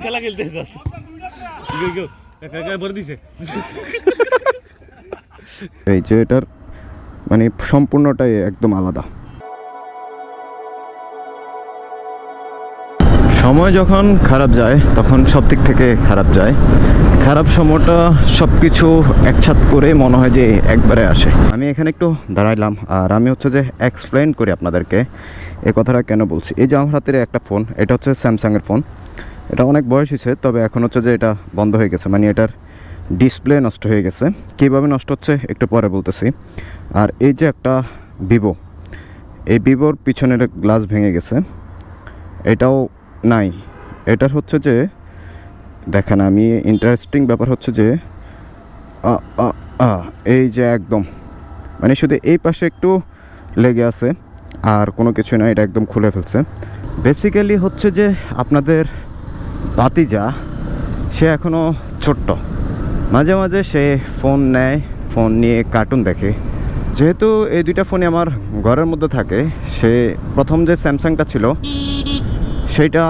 খেলা খেলতে এই যে এটার মানে সম্পূর্ণটাই একদম আলাদা। সময় যখন খারাপ যায় তখন সব দিক থেকে খারাপ যায়। খারাপ সময়টা সব কিছু একসাথে করে মনে হয় যে একবারে আসে। আমি এখানে একটু দাঁড়াইলাম আর আমি হচ্ছে যে এক্সপ্লেন করি আপনাদেরকে এই কথাটা কেন বলছি। এই যে আমার হাতের একটা ফোন, এটা হচ্ছে স্যামসাংয়ের ফোন। এটা অনেক বয়স হয়েছে, তবে এখন হচ্ছে যে এটা বন্ধ হয়ে গেছে, মানে এটার ডিসপ্লে নষ্ট হয়ে গেছে। কীভাবে নষ্ট হচ্ছে একটু পরে বলতেছি। আর এই যে একটা ভিভো, এই ভিভোর পিছনের গ্লাস ভেঙে গেছে, এটাও নাই। এটার হচ্ছে যে দেখেন, আমি ইন্টারেস্টিং ব্যাপার হচ্ছে যে এই যে একদম মানে শুধু এই পাশে একটু লেগে আছে আর কোনো কিছু না, এটা একদম খুলে ফেলছে। বেসিক্যালি হচ্ছে যে আপনাদের ভাতিজা, সে এখনও ছোট্ট, মাঝে মাঝে সে ফোন নেয়, ফোন নিয়ে কার্টুন দেখে। যেহেতু এই দুইটা ফোনই আমার ঘরের মধ্যে থাকে, সে প্রথম যে স্যামসাংটা ছিল সেইটা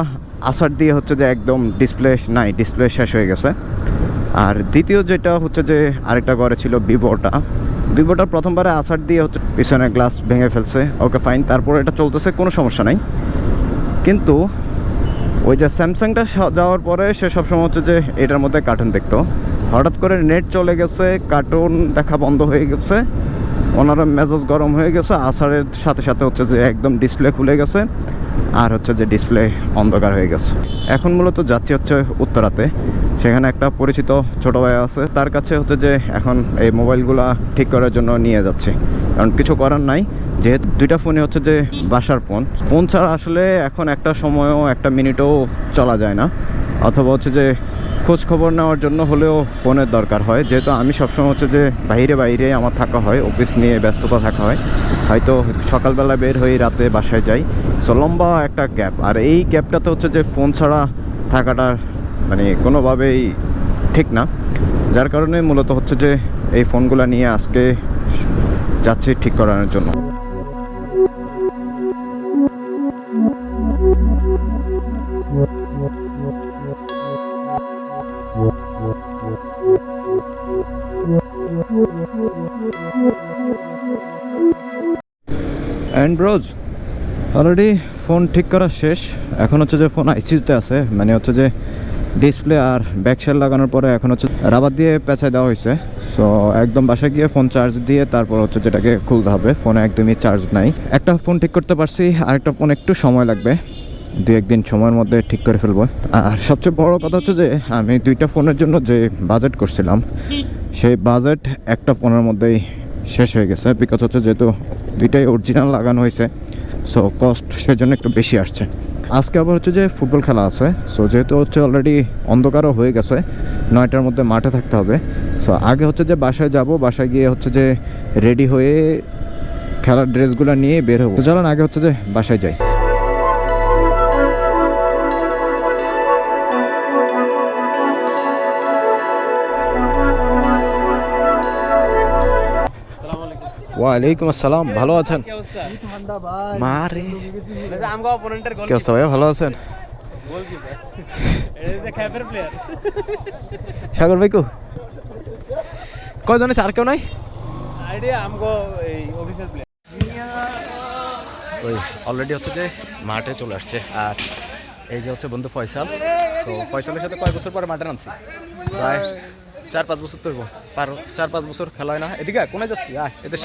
আসার দিয়ে হচ্ছে যে একদম ডিসপ্লে নাই, ডিসপ্লে শেষ হয়ে গেছে। আর দ্বিতীয় যেটা হচ্ছে যে আরেকটা ঘরে ছিল ভিভোটা প্রথমবারে আসার দিয়ে হচ্ছে পিছনের গ্লাস ভেঙে ফেলছে। ওকে ফাইন, তারপর এটা চলতেছে, কোনো সমস্যা নাই। কিন্তু ওই যে স্যামসাংটা যাওয়ার পরে সে সবসময় হচ্ছে যে এটার মধ্যে কার্টুন দেখতো। হঠাৎ করে নেট চলে গেছে, কার্টুন দেখা বন্ধ হয়ে গেছে, ওনারও মেজাজ গরম হয়ে গেছে। আসারের সাথে সাথে হচ্ছে যে একদম ডিসপ্লে খুলে গেছে আর হচ্ছে যে ডিসপ্লে অন্ধকার হয়ে গেছে। এখন মূলত যাচ্ছি হচ্ছে উত্তরাতে, সেখানে একটা পরিচিত ছোটো ভাই আছে, তার কাছে হচ্ছে যে এখন এই মোবাইলগুলো ঠিক করার জন্য নিয়ে যাচ্ছে। কারণ কিছু করার নাই, যেহেতু দুইটা ফোনই হচ্ছে যে বাসার ফোন ছাড়া আসলে এখন একটা সময়ও একটা মিনিটও চলা যায় না। অথবা হচ্ছে যে খোঁজ খবর নেওয়ার জন্য হলেও ফোনের দরকার হয়। যেহেতু আমি সবসময় হচ্ছে যে বাইরে আমার থাকা হয়, অফিস নিয়ে ব্যস্ততা থাকা হয়, হয়তো সকালবেলা বের হয়ে রাতে বাসায় যাই। সো লম্বা একটা গ্যাপ, আর এই গ্যাপটাতে হচ্ছে যে ফোন ছাড়া থাকাটা মানে কোনোভাবেই ঠিক না। যার কারণে মূলত হচ্ছে যে এই ফোনগুলো নিয়ে আজকে যাচ্ছি ঠিক করানোর জন্য। অ্যান্ড ব্রোজ, অলরেডি ফোন ঠিক করা শেষ। এখন হচ্ছে যে ফোন আইসিইউতে আছে, মানে হচ্ছে যে ডিসপ্লে আর ব্যাকশেল লাগানোর পরে এখন হচ্ছে রাবার দিয়ে পেঁচায় দেওয়া হয়েছে। সো একদম বাসায় গিয়ে ফোন চার্জ দিয়ে তারপর হচ্ছে যেটাকে খুলতে হবে। ফোনে একদমই চার্জ নাই। একটা ফোন ঠিক করতে পারছি, আরেকটা ফোন একটু সময় লাগবে, 2-1 দিন সময়ের মধ্যে ঠিক করে ফেলবো। আর সবচেয়ে বড় কথা হচ্ছে যে আমি দুইটা ফোনের জন্য যে বাজেট করছিলাম, সেই বাজেট একটা ফোনের মধ্যেই শেষ হয়ে গেছে। বিকজ হচ্ছে যেহেতু দুইটাই অরিজিনাল লাগানো হয়েছে, সো কস্ট সেজন্য একটু বেশি আসছে। আজকে আবার হচ্ছে যে ফুটবল খেলা আছে। সো যেহেতু হচ্ছে অলরেডি অন্ধকারও হয়ে গেছে, 9টার মধ্যে মাঠে থাকতে হবে। সো আগে হচ্ছে যে বাসায় যাব, বাসায় গিয়ে হচ্ছে যে রেডি হয়ে খেলার ড্রেসগুলো নিয়ে বের হবো। তো চলেন আগে হচ্ছে যে বাসায় যাই। ওয়ালাইকুম আসসালাম, ভালো আছেন? মারে কি অবস্থা ভাইয়া, ভালো আছেন? সাগর ভাই কো কয়জন আছে? আর কেউ নাই? ওই অলরেডি হচ্ছে যে মাঠে চলে আসছে। আর এই যে হচ্ছে বন্ধু ফয়সাল। তো ফয়সালের সাথে কয়েক বছর পরে মাঠে নামছি, প্রায় 4-5 বছর তো 4-5 বছর খেলা হয় না। এদিকে কোনে যাচ্ছি, এদের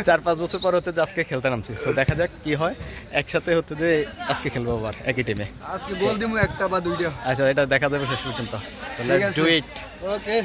4-5 বছর পর হচ্ছে যে আজকে খেলতে নামছি। তো দেখা যাক কি হয়, একসাথে হচ্ছে যে আজকে খেলবো আবার একই টিমে। আজকে গোল দিমু একটা বা দুইটা। আচ্ছা, এটা দেখা যাবে শেষ পর্যন্ত। So let's do it. Okay.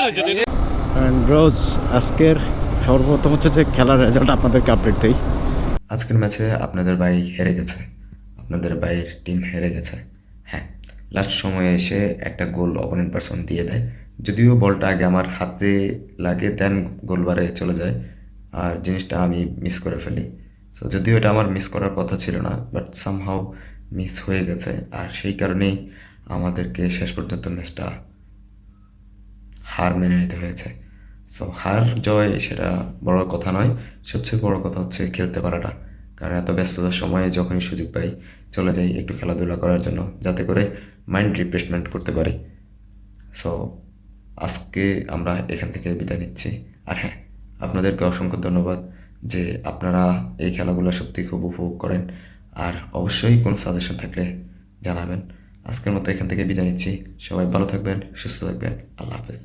And রোজ আজকের সর্বপ্রথম হচ্ছে যে খেলার রেজাল্ট আপনাদেরকে আপডেট দিই। আজকের ম্যাচে আপনাদের ভাই হেরে গেছে, আপনাদের ভাইয়ের টিম হেরে গেছে। হ্যাঁ, লাস্ট সময়ে এসে একটা গোল অপোনেন্ট পারসন দিয়ে দেয়, যদিও বলটা আগে আমার হাতে লাগে দেন গোলবারে চলে যায়, আর জিনিসটা আমি মিস করে ফেলি। সো যদিও এটা আমার মিস করার কথা ছিল না, বাট সামহাও মিস হয়ে গেছে, আর সেই কারণেই আমাদেরকে শেষ পর্যন্ত ম্যাচটা হার মেনে নিতে হয়েছে। সো হার জয় সেটা বড় কথা নয়, সবচেয়ে বড় কথা হচ্ছে খেলতে পারাটা। কারণ এত ব্যস্ততার সময়ে যখনই সুযোগ পাই চলে যাই একটু খেলাধুলা করার জন্য, যাতে করে মাইন্ড রিফ্রেশমেন্ট করতে পারি। সো আজকে আমরা এখান থেকে বিদায় নিচ্ছি। আর হ্যাঁ, আপনাদেরকে অসংখ্য ধন্যবাদ যে আপনারা এই খেলাগুলো সত্যি খুব উপভোগ করেন, আর অবশ্যই কোনো সাজেশন থাকলে জানাবেন। আজকের মতো এখান থেকে বিদায় নিচ্ছি। সবাই ভালো থাকবেন, সুস্থ থাকবেন। আল্লাহ হাফেজ।